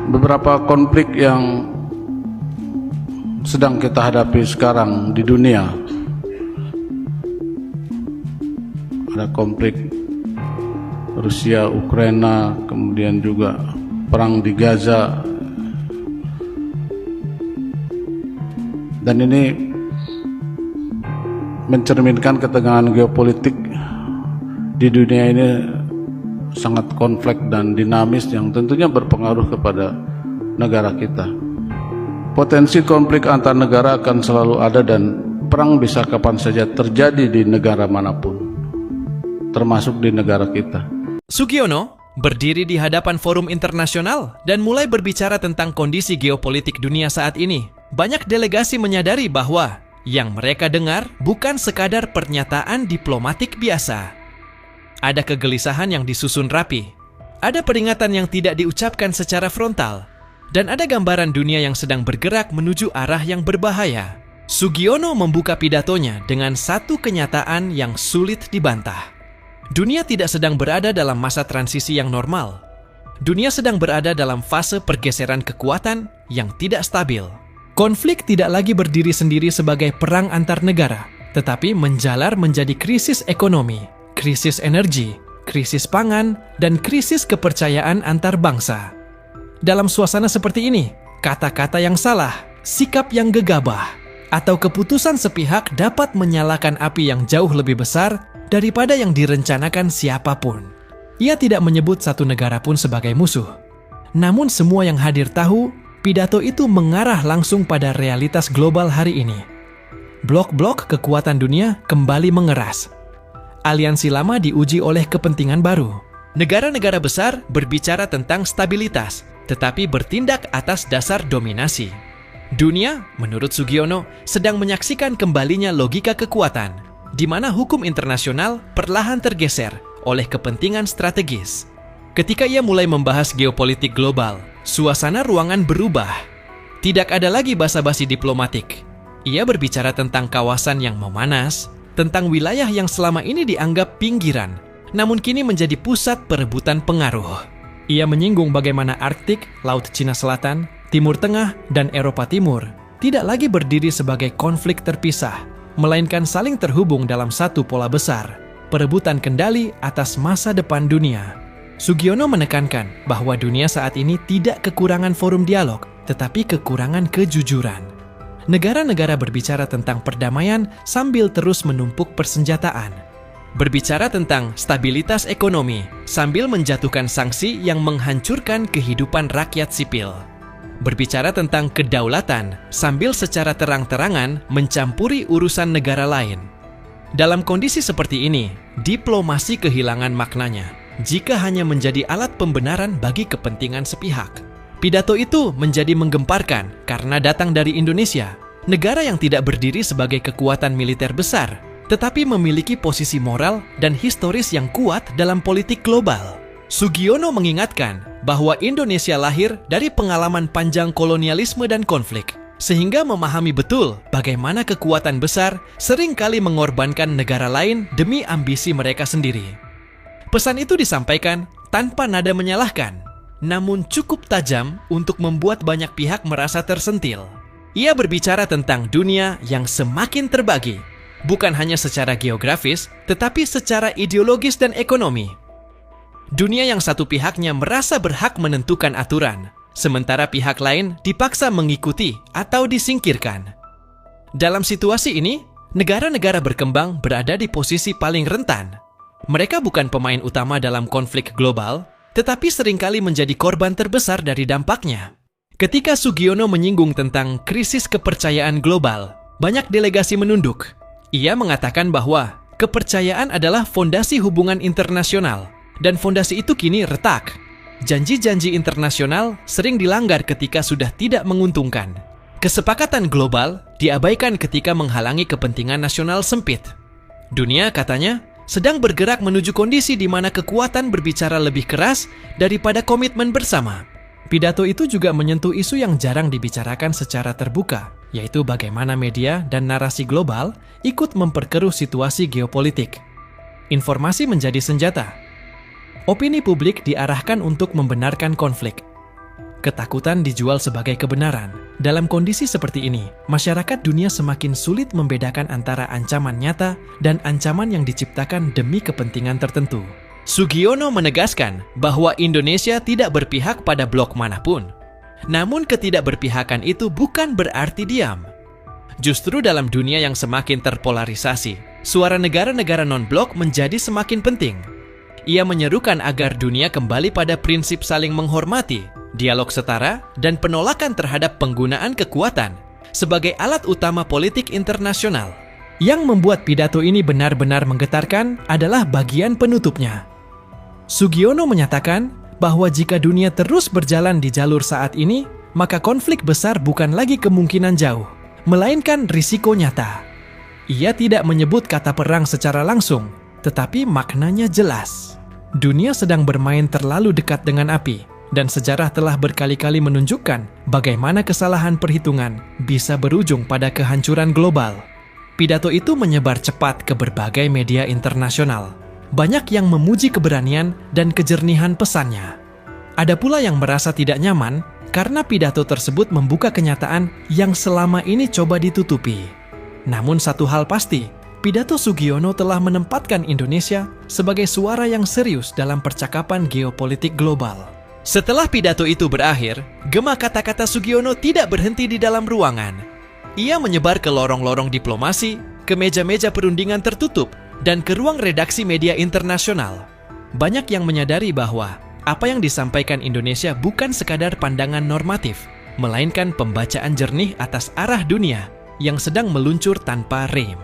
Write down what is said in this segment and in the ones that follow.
beberapa konflik yang sedang kita hadapi sekarang di dunia. Ada konflik Rusia, Ukraina, kemudian juga perang di Gaza. Dan ini mencerminkan ketegangan geopolitik di dunia ini sangat kompleks dan dinamis yang tentunya berpengaruh kepada negara kita. Potensi konflik antar negara akan selalu ada dan perang bisa kapan saja terjadi di negara manapun, termasuk di negara kita. Sugiono berdiri di hadapan forum internasional dan mulai berbicara tentang kondisi geopolitik dunia saat ini. Banyak delegasi menyadari bahwa yang mereka dengar bukan sekadar pernyataan diplomatik biasa. Ada kegelisahan yang disusun rapi, ada peringatan yang tidak diucapkan secara frontal, dan ada gambaran dunia yang sedang bergerak menuju arah yang berbahaya. Sugiono membuka pidatonya dengan satu kenyataan yang sulit dibantah. Dunia tidak sedang berada dalam masa transisi yang normal. Dunia sedang berada dalam fase pergeseran kekuatan yang tidak stabil. Konflik tidak lagi berdiri sendiri sebagai perang antar negara, tetapi menjalar menjadi krisis ekonomi, krisis energi, krisis pangan, dan krisis kepercayaan antar bangsa. Dalam suasana seperti ini, kata-kata yang salah, sikap yang gegabah, atau keputusan sepihak dapat menyalakan api yang jauh lebih besar daripada yang direncanakan siapapun. Ia tidak menyebut satu negara pun sebagai musuh. Namun semua yang hadir tahu, pidato itu mengarah langsung pada realitas global hari ini. Blok-blok kekuatan dunia kembali mengeras. Aliansi lama diuji oleh kepentingan baru. Negara-negara besar berbicara tentang stabilitas, tetapi bertindak atas dasar dominasi. Dunia, menurut Sugiono, sedang menyaksikan kembalinya logika kekuatan, di mana hukum internasional perlahan tergeser oleh kepentingan strategis. Ketika ia mulai membahas geopolitik global, suasana ruangan berubah. Tidak ada lagi basa-basi diplomatik. Ia berbicara tentang kawasan yang memanas, tentang wilayah yang selama ini dianggap pinggiran, namun kini menjadi pusat perebutan pengaruh. Ia menyinggung bagaimana Arktik, Laut Cina Selatan, Timur Tengah, dan Eropa Timur tidak lagi berdiri sebagai konflik terpisah, melainkan saling terhubung dalam satu pola besar, perebutan kendali atas masa depan dunia. Sugiono menekankan bahwa dunia saat ini tidak kekurangan forum dialog, tetapi kekurangan kejujuran. Negara-negara berbicara tentang perdamaian sambil terus menumpuk persenjataan. Berbicara tentang stabilitas ekonomi sambil menjatuhkan sanksi yang menghancurkan kehidupan rakyat sipil. Berbicara tentang kedaulatan sambil secara terang-terangan mencampuri urusan negara lain. Dalam kondisi seperti ini, diplomasi kehilangan maknanya jika hanya menjadi alat pembenaran bagi kepentingan sepihak. Pidato itu menjadi menggemparkan karena datang dari Indonesia, negara yang tidak berdiri sebagai kekuatan militer besar, tetapi memiliki posisi moral dan historis yang kuat dalam politik global. Sugiono mengingatkan bahwa Indonesia lahir dari pengalaman panjang kolonialisme dan konflik, sehingga memahami betul bagaimana kekuatan besar seringkali mengorbankan negara lain demi ambisi mereka sendiri. Pesan itu disampaikan tanpa nada menyalahkan, namun cukup tajam untuk membuat banyak pihak merasa tersentil. Ia berbicara tentang dunia yang semakin terbagi, bukan hanya secara geografis, tetapi secara ideologis dan ekonomi. Dunia yang satu pihaknya merasa berhak menentukan aturan, sementara pihak lain dipaksa mengikuti atau disingkirkan. Dalam situasi ini, negara-negara berkembang berada di posisi paling rentan. Mereka bukan pemain utama dalam konflik global, tetapi seringkali menjadi korban terbesar dari dampaknya. Ketika Sugiono menyinggung tentang krisis kepercayaan global, banyak delegasi menunduk. Ia mengatakan bahwa kepercayaan adalah fondasi hubungan internasional, dan fondasi itu kini retak. Janji-janji internasional sering dilanggar ketika sudah tidak menguntungkan. Kesepakatan global diabaikan ketika menghalangi kepentingan nasional sempit. Dunia, katanya, sedang bergerak menuju kondisi di mana kekuatan berbicara lebih keras daripada komitmen bersama. Pidato itu juga menyentuh isu yang jarang dibicarakan secara terbuka, yaitu bagaimana media dan narasi global ikut memperkeruh situasi geopolitik. Informasi menjadi senjata. Opini publik diarahkan untuk membenarkan konflik. Ketakutan dijual sebagai kebenaran. Dalam kondisi seperti ini, masyarakat dunia semakin sulit membedakan antara ancaman nyata dan ancaman yang diciptakan demi kepentingan tertentu. Sugiono menegaskan bahwa Indonesia tidak berpihak pada blok manapun. Namun ketidakberpihakan itu bukan berarti diam. Justru dalam dunia yang semakin terpolarisasi, suara negara-negara non-blok menjadi semakin penting. Ia menyerukan agar dunia kembali pada prinsip saling menghormati, dialog setara, dan penolakan terhadap penggunaan kekuatan sebagai alat utama politik internasional. Yang membuat pidato ini benar-benar menggetarkan adalah bagian penutupnya. Sugiono menyatakan bahwa jika dunia terus berjalan di jalur saat ini, maka konflik besar bukan lagi kemungkinan jauh, melainkan risiko nyata. Ia tidak menyebut kata perang secara langsung, tetapi maknanya jelas. Dunia sedang bermain terlalu dekat dengan api, dan sejarah telah berkali-kali menunjukkan bagaimana kesalahan perhitungan bisa berujung pada kehancuran global. Pidato itu menyebar cepat ke berbagai media internasional. Banyak yang memuji keberanian dan kejernihan pesannya. Ada pula yang merasa tidak nyaman karena pidato tersebut membuka kenyataan yang selama ini coba ditutupi. Namun satu hal pasti, pidato Sugiono telah menempatkan Indonesia sebagai suara yang serius dalam percakapan geopolitik global. Setelah pidato itu berakhir, gema kata-kata Sugiono tidak berhenti di dalam ruangan. Ia menyebar ke lorong-lorong diplomasi, ke meja-meja perundingan tertutup, dan ke ruang redaksi media internasional. Banyak yang menyadari bahwa apa yang disampaikan Indonesia bukan sekadar pandangan normatif, melainkan pembacaan jernih atas arah dunia yang sedang meluncur tanpa rem.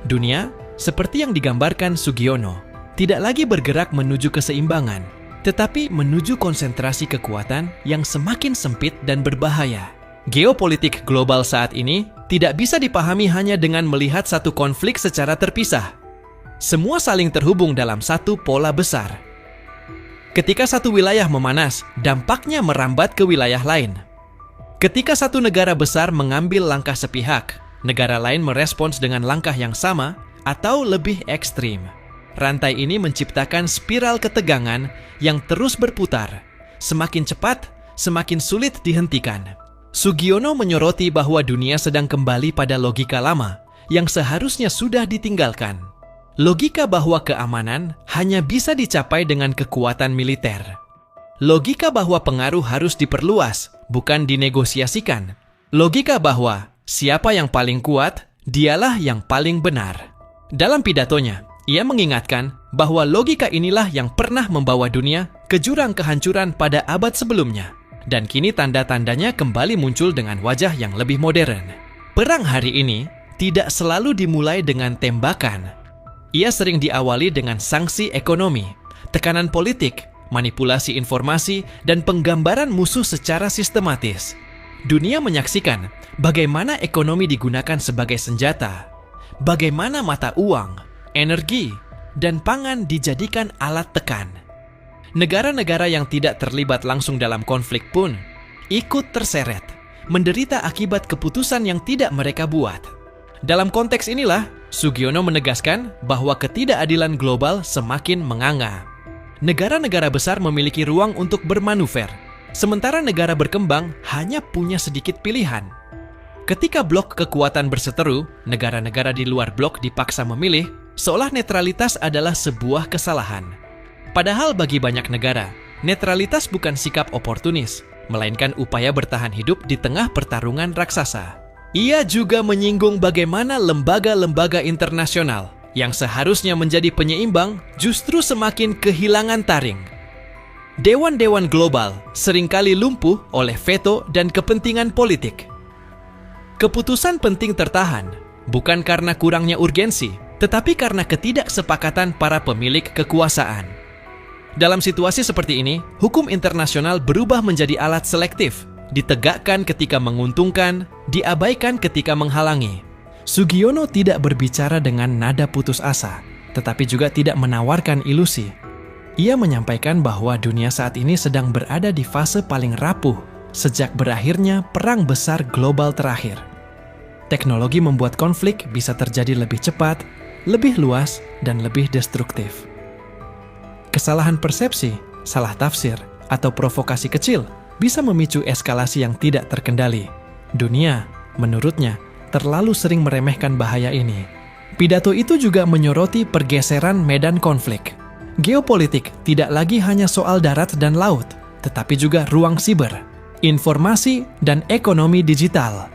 Dunia, seperti yang digambarkan Sugiono, tidak lagi bergerak menuju keseimbangan, tetapi menuju konsentrasi kekuatan yang semakin sempit dan berbahaya. Geopolitik global saat ini tidak bisa dipahami hanya dengan melihat satu konflik secara terpisah. Semua saling terhubung dalam satu pola besar. Ketika satu wilayah memanas, dampaknya merambat ke wilayah lain. Ketika satu negara besar mengambil langkah sepihak, negara lain merespons dengan langkah yang sama atau lebih ekstrim. Rantai ini menciptakan spiral ketegangan yang terus berputar. Semakin cepat, semakin sulit dihentikan. Sugiono menyoroti bahwa dunia sedang kembali pada logika lama yang seharusnya sudah ditinggalkan. Logika bahwa keamanan hanya bisa dicapai dengan kekuatan militer. Logika bahwa pengaruh harus diperluas, bukan dinegosiasikan. Logika bahwa siapa yang paling kuat, dialah yang paling benar. Dalam pidatonya, ia mengingatkan bahwa logika inilah yang pernah membawa dunia ke jurang kehancuran pada abad sebelumnya. Dan kini tanda-tandanya kembali muncul dengan wajah yang lebih modern. Perang hari ini tidak selalu dimulai dengan tembakan. Ia sering diawali dengan sanksi ekonomi, tekanan politik, manipulasi informasi, dan penggambaran musuh secara sistematis. Dunia menyaksikan bagaimana ekonomi digunakan sebagai senjata, bagaimana mata uang, energi, dan pangan dijadikan alat tekan. Negara-negara yang tidak terlibat langsung dalam konflik pun ikut terseret, menderita akibat keputusan yang tidak mereka buat. Dalam konteks inilah, Sugiono menegaskan bahwa ketidakadilan global semakin menganga. Negara-negara besar memiliki ruang untuk bermanuver, sementara negara berkembang hanya punya sedikit pilihan. Ketika blok kekuatan berseteru, negara-negara di luar blok dipaksa memilih, seolah netralitas adalah sebuah kesalahan. Padahal bagi banyak negara, netralitas bukan sikap oportunis, melainkan upaya bertahan hidup di tengah pertarungan raksasa. Ia juga menyinggung bagaimana lembaga-lembaga internasional yang seharusnya menjadi penyeimbang justru semakin kehilangan taring. Dewan-dewan global seringkali lumpuh oleh veto dan kepentingan politik. Keputusan penting tertahan, bukan karena kurangnya urgensi, tetapi karena ketidaksepakatan para pemilik kekuasaan. Dalam situasi seperti ini, hukum internasional berubah menjadi alat selektif, ditegakkan ketika menguntungkan, diabaikan ketika menghalangi. Sugiono tidak berbicara dengan nada putus asa, tetapi juga tidak menawarkan ilusi. Ia menyampaikan bahwa dunia saat ini sedang berada di fase paling rapuh sejak berakhirnya perang besar global terakhir. Teknologi membuat konflik bisa terjadi lebih cepat, lebih luas, dan lebih destruktif. Kesalahan persepsi, salah tafsir, atau provokasi kecil bisa memicu eskalasi yang tidak terkendali. Dunia, menurutnya, terlalu sering meremehkan bahaya ini. Pidato itu juga menyoroti pergeseran medan konflik. Geopolitik tidak lagi hanya soal darat dan laut, tetapi juga ruang siber, informasi, dan ekonomi digital.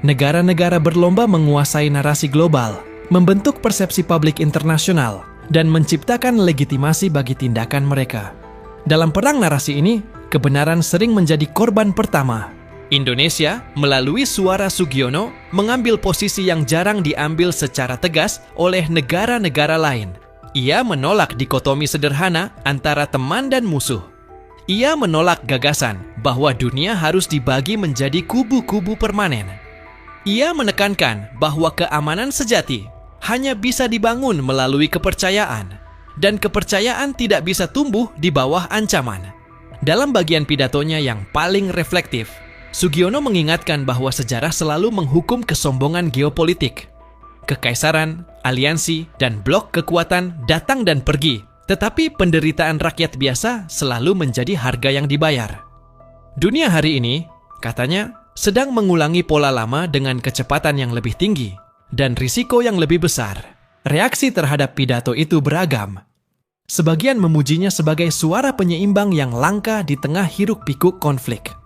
Negara-negara berlomba menguasai narasi global, membentuk persepsi publik internasional, dan menciptakan legitimasi bagi tindakan mereka. Dalam perang narasi ini, kebenaran sering menjadi korban pertama. Indonesia, melalui suara Sugiono, mengambil posisi yang jarang diambil secara tegas oleh negara-negara lain. Ia menolak dikotomi sederhana antara teman dan musuh. Ia menolak gagasan bahwa dunia harus dibagi menjadi kubu-kubu permanen. Ia menekankan bahwa keamanan sejati hanya bisa dibangun melalui kepercayaan, dan kepercayaan tidak bisa tumbuh di bawah ancaman. Dalam bagian pidatonya yang paling reflektif, Sugiono mengingatkan bahwa sejarah selalu menghukum kesombongan geopolitik. Kekaisaran, aliansi, dan blok kekuatan datang dan pergi, tetapi penderitaan rakyat biasa selalu menjadi harga yang dibayar. Dunia hari ini, katanya, sedang mengulangi pola lama dengan kecepatan yang lebih tinggi dan risiko yang lebih besar. Reaksi terhadap pidato itu beragam. Sebagian memujinya sebagai suara penyeimbang yang langka di tengah hiruk-pikuk konflik.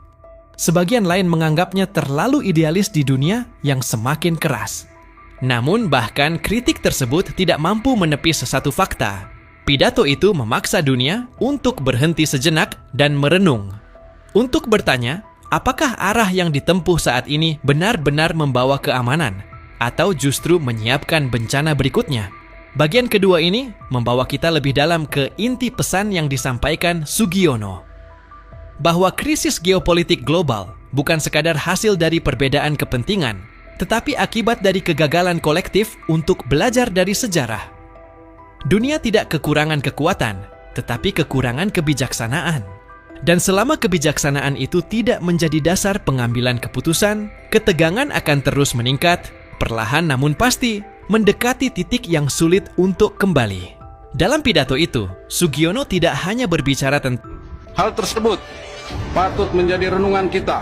Sebagian lain menganggapnya terlalu idealis di dunia yang semakin keras. Namun bahkan kritik tersebut tidak mampu menepis satu fakta. Pidato itu memaksa dunia untuk berhenti sejenak dan merenung. Untuk bertanya, apakah arah yang ditempuh saat ini benar-benar membawa keamanan, atau justru menyiapkan bencana berikutnya? Bagian kedua ini membawa kita lebih dalam ke inti pesan yang disampaikan Sugiono. Bahwa krisis geopolitik global bukan sekadar hasil dari perbedaan kepentingan, tetapi akibat dari kegagalan kolektif untuk belajar dari sejarah. Dunia tidak kekurangan kekuatan, tetapi kekurangan kebijaksanaan. Dan selama kebijaksanaan itu tidak menjadi dasar pengambilan keputusan, ketegangan akan terus meningkat, perlahan namun pasti, mendekati titik yang sulit untuk kembali. Dalam pidato itu, Sugiono tidak hanya berbicara tentang Hal tersebut patut menjadi renungan kita,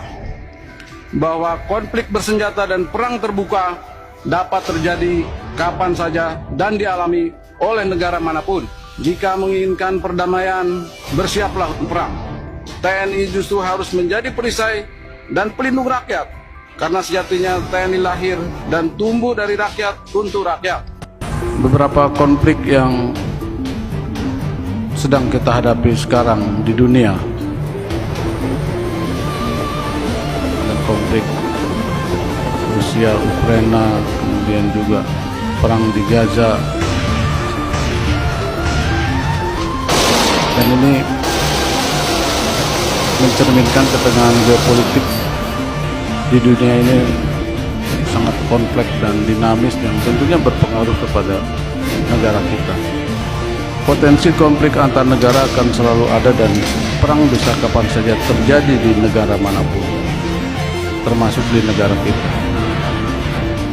bahwa konflik bersenjata dan perang terbuka dapat terjadi kapan saja dan dialami oleh negara manapun. Jika menginginkan perdamaian, bersiaplah untuk perang. TNI justru harus menjadi perisai dan pelindung rakyat, karena sejatinya TNI lahir dan tumbuh dari rakyat untuk rakyat. Beberapa konflik yang sedang kita hadapi sekarang di dunia, ada konflik Rusia, Ukraina, kemudian juga perang di Gaza, dan ini mencerminkan ketegangan geopolitik di dunia ini sangat kompleks dan dinamis yang tentunya berpengaruh kepada negara kita. Potensi konflik antar negara akan selalu ada dan perang bisa kapan saja terjadi di negara manapun, termasuk di negara kita.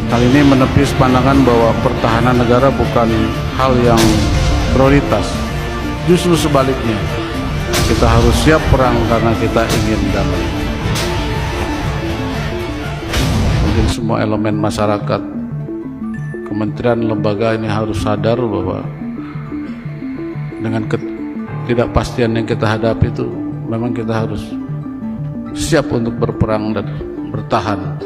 Hal ini menepis pandangan bahwa pertahanan negara bukan hal yang prioritas. Justru sebaliknya, kita harus siap perang karena kita ingin damai. Mungkin semua elemen masyarakat, kementerian, lembaga ini harus sadar bahwa dengan ketidakpastian yang kita hadapi itu, memang kita harus siap untuk berperang dan bertahan.